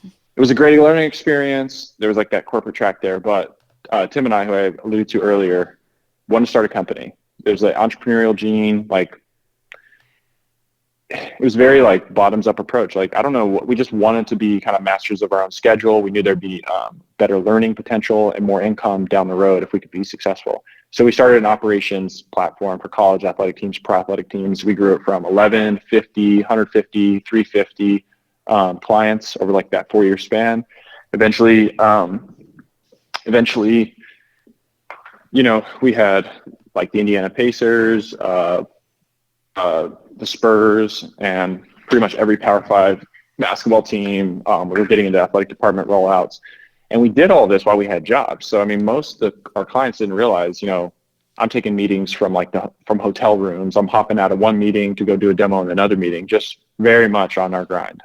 It was a great learning experience. There was like that corporate track there, but Tim and I, who I alluded to earlier, wanted to start a company. There's an entrepreneurial gene, like it was very like bottoms up approach. Like, I don't know, we just wanted to be kind of masters of our own schedule. We knew there'd be better learning potential and more income down the road if we could be successful. So we started an operations platform for college athletic teams, pro athletic teams. We grew it from 11, 50, 150, 350 clients over like that 4-year span. Eventually, we had like the Indiana Pacers, the Spurs, and pretty much every Power 5 basketball team. We were getting into athletic department rollouts, and we did all this while we had jobs. So most of our clients didn't realize, I'm taking meetings from hotel rooms. I'm hopping out of one meeting to go do a demo in another meeting, just very much on our grind.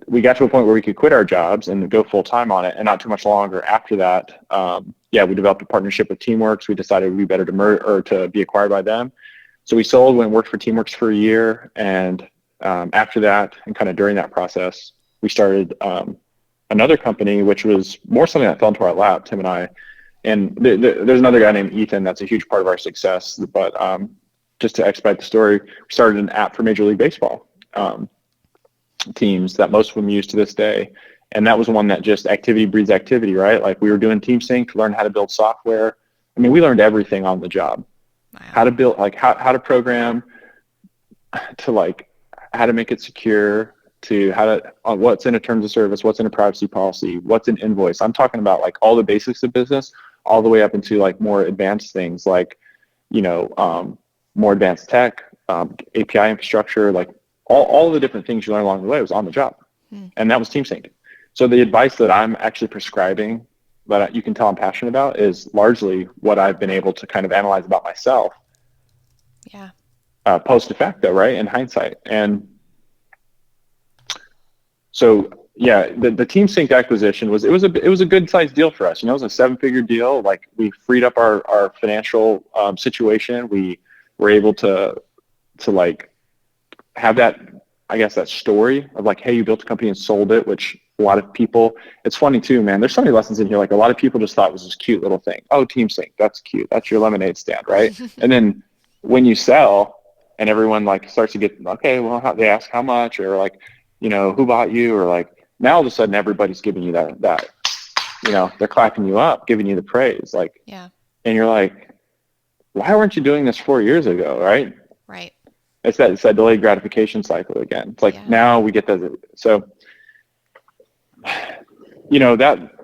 we got to a point where we could quit our jobs and go full time on it. And not too much longer after that, we developed a partnership with Teamworks. We decided it would be better to be acquired by them. So we sold, went and worked for Teamworks for a year. And after that, and kind of during that process, we started another company, which was more something that fell into our lap, Tim and I. And there's another guy named Ethan that's a huge part of our success. But just to expedite the story, we started an app for Major League Baseball teams that most of them use to this day. And that was one that just activity breeds activity, right? Like we were doing Team Sync to learn how to build software. I mean, we learned everything on the job. Wow. How to build, like how to program, to like how to make it secure, to how to what's in a terms of service, what's in a privacy policy, what's an invoice. I'm talking about like all the basics of business, all the way up into like more advanced things like, more advanced tech, API infrastructure, like all the different things you learn along the way was on the job. And that was Team Sync. So the advice that I'm actually prescribing, that you can tell I'm passionate about, is largely what I've been able to kind of analyze about myself. Yeah. Post facto, right? In hindsight. And so, the Team Sync acquisition was a good sized deal for us. It was a 7-figure deal. Like we freed up our financial situation. We were able to like have that, I guess, that story of like, hey, you built a company and sold it, which a lot of people, it's funny too, man. There's so many lessons in here. Like a lot of people just thought it was this cute little thing. Oh, Team Sync, that's cute. That's your lemonade stand, right? And then when you sell and everyone like starts to get, okay, well, they ask how much, or like, who bought you, or like now all of a sudden everybody's giving you that, they're clapping you up, giving you the praise. Like, yeah. And you're like, why weren't you doing this 4 years ago? Right. Right. It's that delayed gratification cycle again. It's like now we get that. So,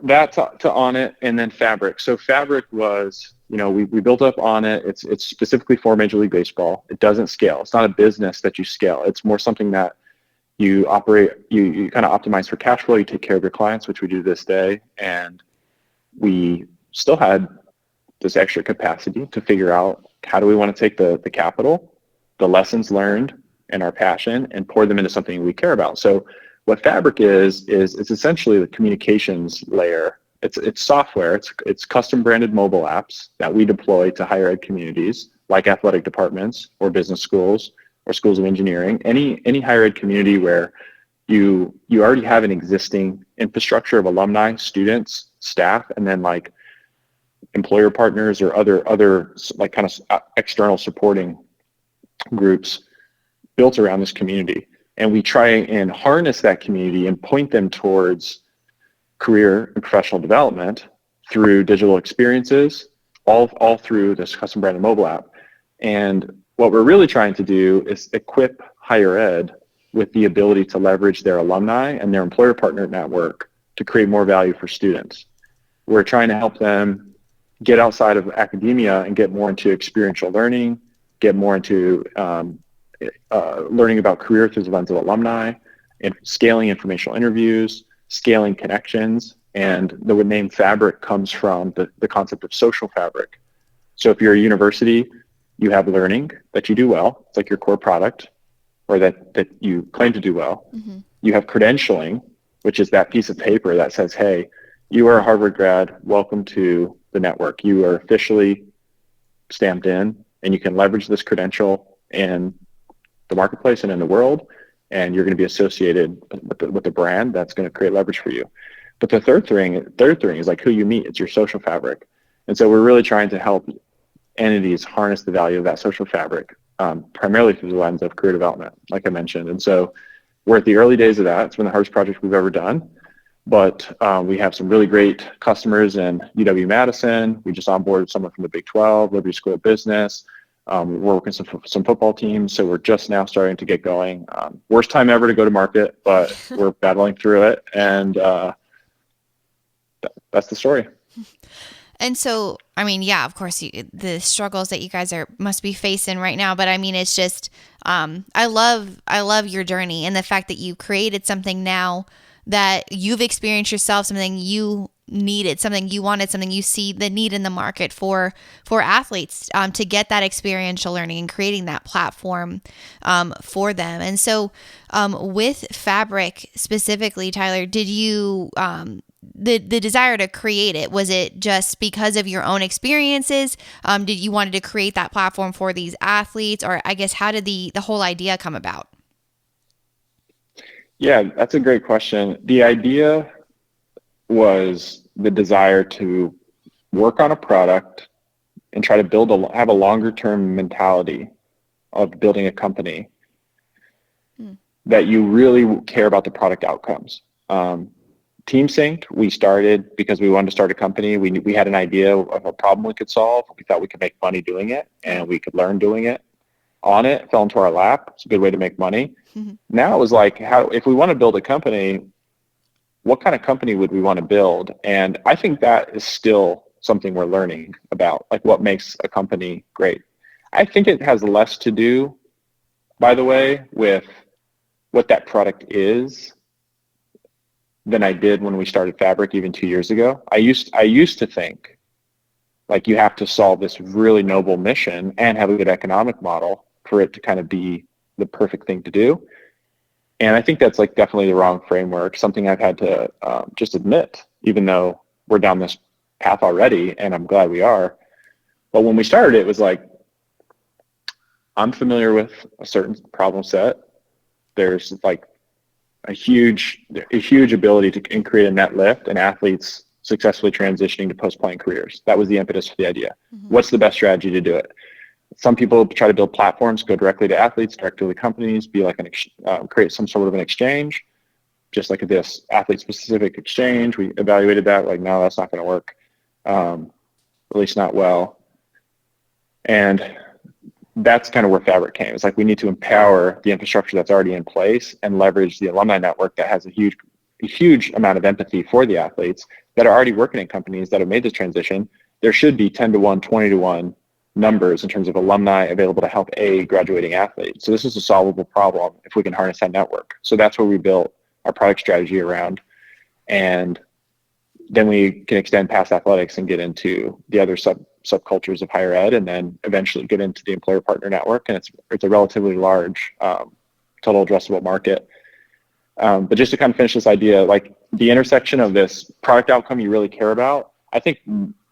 that's to On It, and then Fabriq. So Fabriq was, we built up On It. It's specifically for Major League Baseball. It doesn't scale. It's not a business that you scale. It's more something that you operate, you kind of optimize for cash flow. You take care of your clients, which we do to this day. And we still had this extra capacity to figure out how do we want to take the capital, the lessons learned, and our passion, and pour them into something we care about. So what Fabriq is it's essentially the communications layer. It's software. It's custom branded mobile apps that we deploy to higher ed communities like athletic departments or business schools or schools of engineering, any higher ed community where you already have an existing infrastructure of alumni, students, staff, and then like employer partners or other like kind of external supporting groups built around this community. And we try and harness that community and point them towards career and professional development through digital experiences, all through this custom branded mobile app. And what we're really trying to do is equip higher ed with the ability to leverage their alumni and their employer partner network to create more value for students. We're trying to help them get outside of academia and get more into experiential learning, get more into learning about career through the lens of alumni, and scaling informational interviews, scaling connections. And the name Fabriq comes from the concept of social fabric. So if you're a university, you have learning that you do well. It's like your core product, or that you claim to do well. Mm-hmm. You have credentialing, which is that piece of paper that says, hey, you are a Harvard grad, welcome to the network. You are officially stamped in, and you can leverage this credential in the marketplace and in the world, and you're going to be associated with the brand that's going to create leverage for you. But the third thing is like who you meet. It's your social fabric. And so we're really trying to help entities harness the value of that social fabric, primarily through the lens of career development, like I mentioned. And so we're at the early days of that. It's been the hardest project we've ever done. But we have some really great customers in UW-Madison. We just onboarded someone from the Big 12, Liberty School of Business. We're working some football teams, so we're just now starting to get going. Worst time ever to go to market, but we're battling through it, and that's the story. And so, I mean, yeah, of course, the struggles that you guys must be facing right now, but I mean, it's just, I love your journey and the fact that you created something now that you've experienced yourself, something you needed, something you wanted, something you see the need in the market for athletes to get that experiential learning and creating that platform for them. And so with Fabriq specifically, Tyler, did you the desire to create it, was it just because of your own experiences? Did you wanted to create that platform for these athletes, or I guess how did the whole idea come about? Yeah, that's a great question. The idea was the desire to work on a product and try to have a longer term mentality of building a company that you really care about the product outcomes. Team Synced, we started because we wanted to start a company. We had an idea of a problem we could solve. We thought we could make money doing it, and we could learn doing it. It fell into our lap. It's a good way to make money. Mm-hmm. Now it was like, if we want to build a company, what kind of company would we want to build? And I think that is still something we're learning about, like what makes a company great. I think it has less to do, by the way, with what that product is than I did when we started Fabriq even 2 years ago. I used to think like you have to solve this really noble mission and have a good economic model for it to kind of be the perfect thing to do. And I think that's like definitely the wrong framework, something I've had to just admit, even though we're down this path already, and I'm glad we are. But when we started, it was like, I'm familiar with a certain problem set. There's like a huge ability to create a net lift and athletes successfully transitioning to post-playing careers. That was the impetus for the idea. Mm-hmm. What's the best strategy to do it? Some people try to build platforms, go directly to athletes, directly to companies, be like create some sort of an exchange, just like this athlete-specific exchange. We evaluated that, like, no, that's not going to work, at least not well. And that's kind of where Fabriq came. It's like we need to empower the infrastructure that's already in place and leverage the alumni network that has a huge amount of empathy for the athletes that are already working in companies that have made this transition. There should be 10 to 1, 20 to 1 numbers in terms of alumni available to help a graduating athlete. So this is a solvable problem if we can harness that network. So that's where we built our product strategy around. And then we can extend past athletics and get into the other subcultures of higher ed, and then eventually get into the employer partner network. And it's a relatively large total addressable market. But just to kind of finish this idea, like the intersection of this product outcome you really care about, I think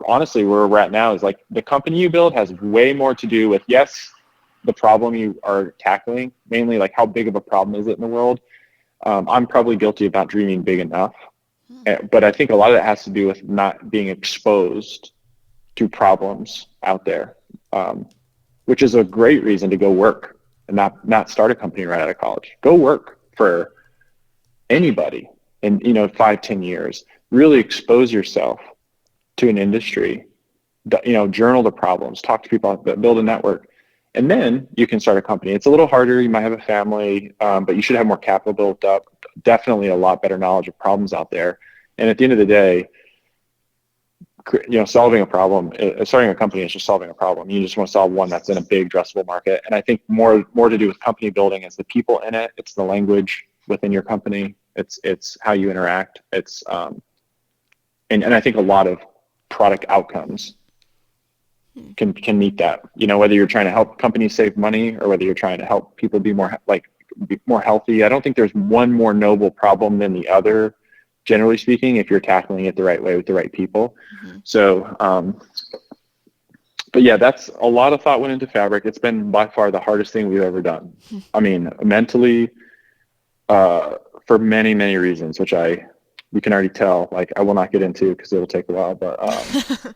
honestly where we're at now is like the company you build has way more to do with, yes, the problem you are tackling, mainly like how big of a problem is it in the world. I'm probably guilty of not dreaming big enough, but I think a lot of that has to do with not being exposed to problems out there, which is a great reason to go work and not start a company right out of college. Go work for anybody in 5-10 years. Really expose yourself to an industry, journal the problems, talk to people, build a network, and then you can start a company. It's a little harder. You might have a family, but you should have more capital built up. Definitely a lot better knowledge of problems out there. And at the end of the day, solving a problem, starting a company is just solving a problem. You just want to solve one that's in a big addressable market. And I think more to do with company building is the people in it. It's the language within your company. It's how you interact. It's and I think a lot of product outcomes can meet that. Whether you're trying to help companies save money or whether you're trying to help people be more healthy. I don't think there's one more noble problem than the other, generally speaking, if you're tackling it the right way with the right people. Mm-hmm. So, but yeah, that's a lot of thought went into Fabriq. It's been by far the hardest thing we've ever done. I mean, mentally, for many, many reasons, which we can already tell, like I will not get into because it'll take a while, but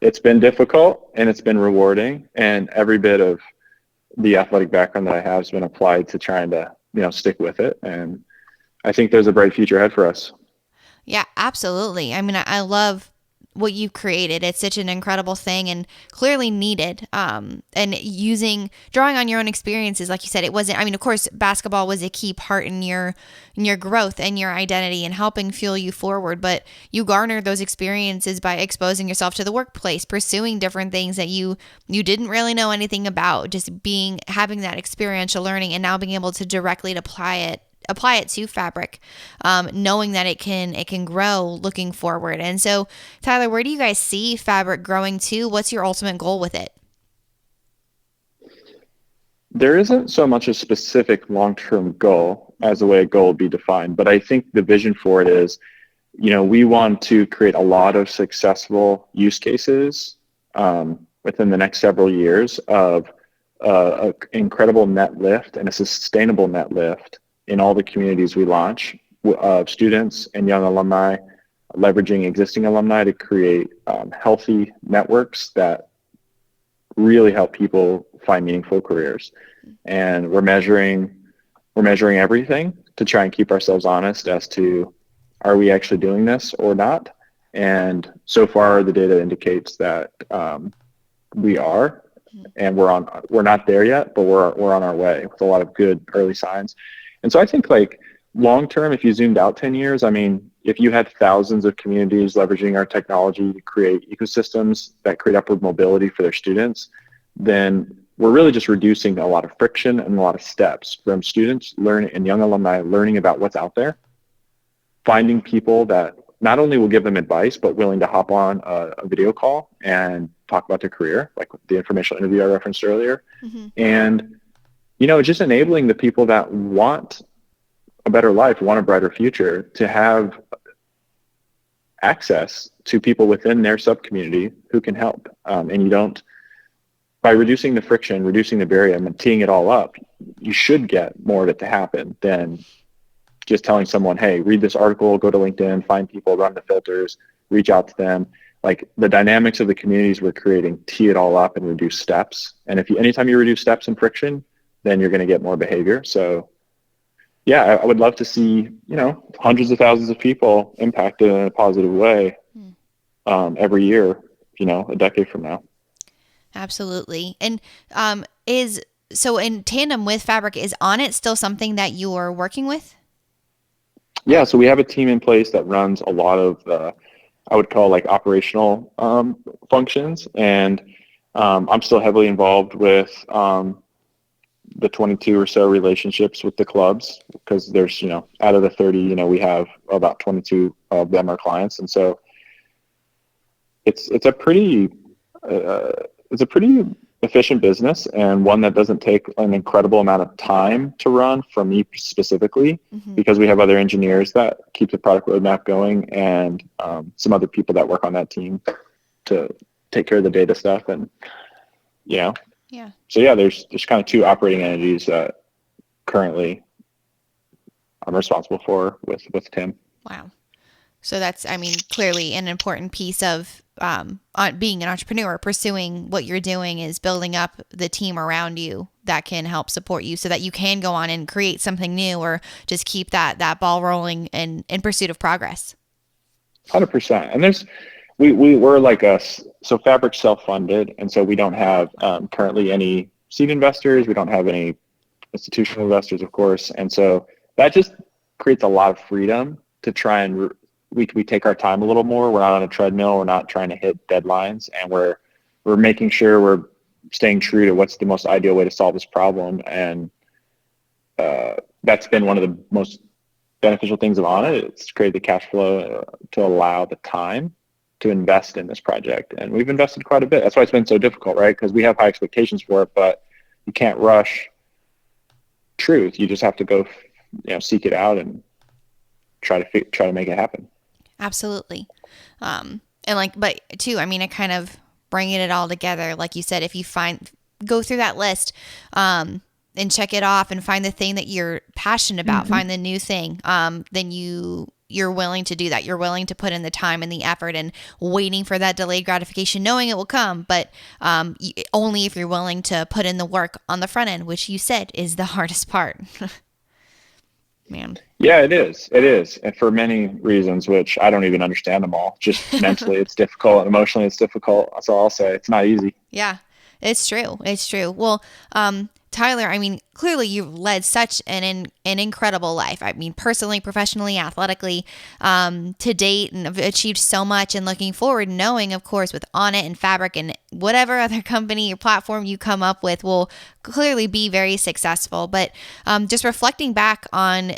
it's been difficult and it's been rewarding, and every bit of the athletic background that I have has been applied to trying to, stick with it. And I think there's a bright future ahead for us. Yeah, absolutely. I mean, I love what you've created. It's such an incredible thing and clearly needed. And drawing on your own experiences, like you said, it wasn't, of course, basketball was a key part in your growth and your identity and helping fuel you forward. But you garnered those experiences by exposing yourself to the workplace, pursuing different things that you didn't really know anything about, just having that experiential learning and now being able to directly apply it apply it to Fabriq, knowing that it can grow looking forward. And so, Tyler, where do you guys see Fabriq growing to? What's your ultimate goal with it? There isn't so much a specific long-term goal as the way a goal would be defined, but I think the vision for it is, we want to create a lot of successful use cases within the next several years of an incredible net lift and a sustainable net lift in all the communities we launch of students and young alumni, leveraging existing alumni to create healthy networks that really help people find meaningful careers. And we're measuring everything to try and keep ourselves honest as to, are we actually doing this or not? And so far the data indicates that we are, and we're not there yet, but we're on our way with a lot of good early signs. And so I think like long term, if you zoomed out 10 years, I mean, if you had thousands of communities leveraging our technology to create ecosystems that create upward mobility for their students, then we're really just reducing a lot of friction and a lot of steps from students learning and young alumni learning about what's out there, finding people that not only will give them advice, but willing to hop on a video call and talk about their career, like the informational interview I referenced earlier. Mm-hmm. And, just enabling the people that want a better life, want a brighter future, to have access to people within their sub-community who can help. And by reducing the friction, reducing the barrier, and teeing it all up, you should get more of it to happen than just telling someone, hey, read this article, go to LinkedIn, find people, run the filters, reach out to them. Like the dynamics of the communities we're creating, tee it all up and reduce steps. And anytime you reduce steps and friction, then you're going to get more behavior. So yeah, I would love to see, hundreds of thousands of people impacted in a positive way every year, a decade from now. Absolutely. And so in tandem with Fabriq, is Onnit still something that you are working with? Yeah, so we have a team in place that runs a lot of I would call like operational functions, and I'm still heavily involved with the 22 or so relationships with the clubs, because there's, out of the 30, we have about 22 of them are clients, and so it's a pretty efficient business, and one that doesn't take an incredible amount of time to run for me specifically, because we have other engineers that keep the product roadmap going, and some other people that work on that team to take care of the data stuff. And so there's kind of two operating entities that currently I'm responsible for with Tim. Wow. So that's, clearly an important piece of being an entrepreneur. Pursuing what you're doing is building up the team around you that can help support you so that you can go on and create something new, or just keep that ball rolling in pursuit of progress. 100%. And we're like so Fabriq's self-funded, and so we don't have currently any seed investors. We don't have any institutional investors, of course. And so that just creates a lot of freedom to try and we take our time a little more. We're not on a treadmill. We're not trying to hit deadlines, and we're making sure we're staying true to what's the most ideal way to solve this problem. And that's been one of the most beneficial things of Onnit. It's created the cash flow to allow the time to invest in this project. And we've invested quite a bit. That's why it's been so difficult, right? Because we have high expectations for it, but you can't rush truth. You just have to go, seek it out and try to make it happen. Absolutely. But too, it kind of bringing it all together. Like you said, if you go through that list, and check it off and find the thing that you're passionate about, find the new thing, then you're willing to do that. You're willing to put in the time and the effort, and waiting for that delayed gratification, knowing it will come, but only if you're willing to put in the work on the front end, which you said is the hardest part. Man. Yeah, it is. And for many reasons, which I don't even understand them all. Just mentally, it's difficult, and emotionally, it's difficult. That's all I'll say. It's not easy. Yeah, it's true. Well, Tyler, clearly you've led such an incredible life. Personally, professionally, athletically, to date, and have achieved so much, and looking forward, knowing, of course, with Onnit and Fabriq and whatever other company or platform you come up with will clearly be very successful. But just reflecting back on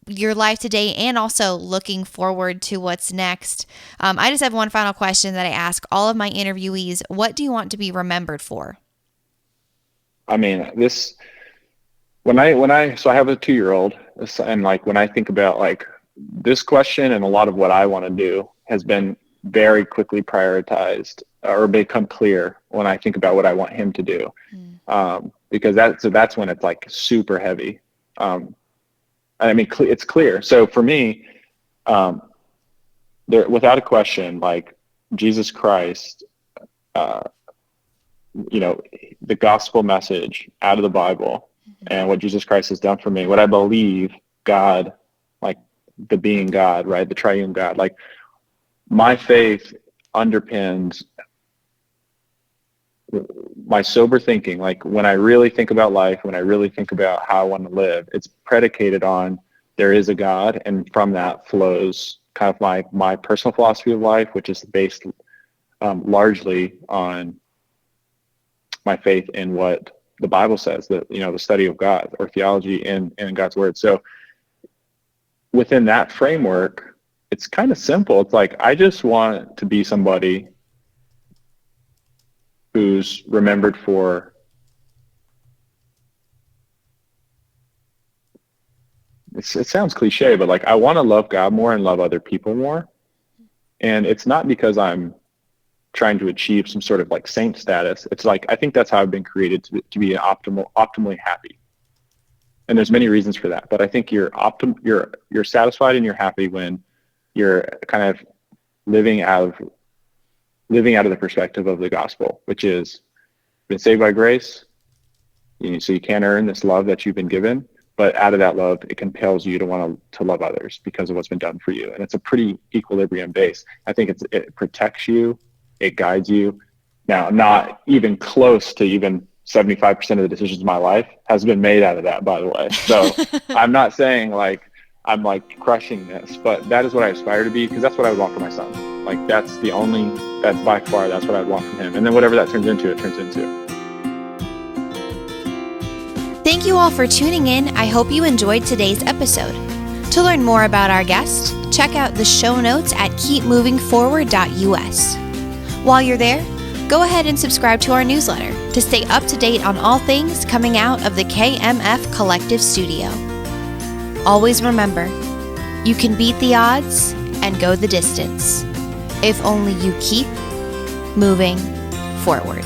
your life today and also looking forward to what's next. I just have one final question that I ask all of my interviewees. What do you want to be remembered for? I mean, so I have a 2-year-old, and like when I think about like this question and a lot of what I want to do has been very quickly prioritized or become clear when I think about what I want him to do. Because that's when it's like super heavy. I mean, it's clear. So for me, without a question, like Jesus Christ, the gospel message out of the Bible and what Jesus Christ has done for me, what I believe God, like the being God, right? The triune God, like my faith underpins my sober thinking. Like when I really think about life, when I really think about how I want to live, it's predicated on there is a God, and from that flows kind of my personal philosophy of life, which is based largely on my faith in what the Bible says, that the study of God or theology in God's word. So within that framework, it's kind of simple. It's like I just want to be somebody who's remembered for it sounds cliche, but like I want to love God more and love other people more. And it's not because I'm trying to achieve some sort of like saint status. It's like I think that's how I've been created to be optimally happy. And there's many reasons for that, but I think you're satisfied and you're happy when you're kind of living out of the perspective of the gospel, which is been saved by grace. So you can't earn this love that you've been given, but out of that love, it compels you to want to love others because of what's been done for you. And it's a pretty equilibrium base. I think it protects you, it guides you. Now, not even close to even 75% of the decisions in my life has been made out of that, by the way. So I'm not saying like I'm like crushing this, but that is what I aspire to be, because that's what I would want for my son. Like that's by far, that's what I'd want from him. And then whatever that turns into, it turns into. Thank you all for tuning in. I hope you enjoyed today's episode. To learn more about our guest, check out the show notes at keepmovingforward.us. While you're there, go ahead and subscribe to our newsletter to stay up to date on all things coming out of the KMF Collective Studio. Always remember, you can beat the odds and go the distance if only you keep moving forward.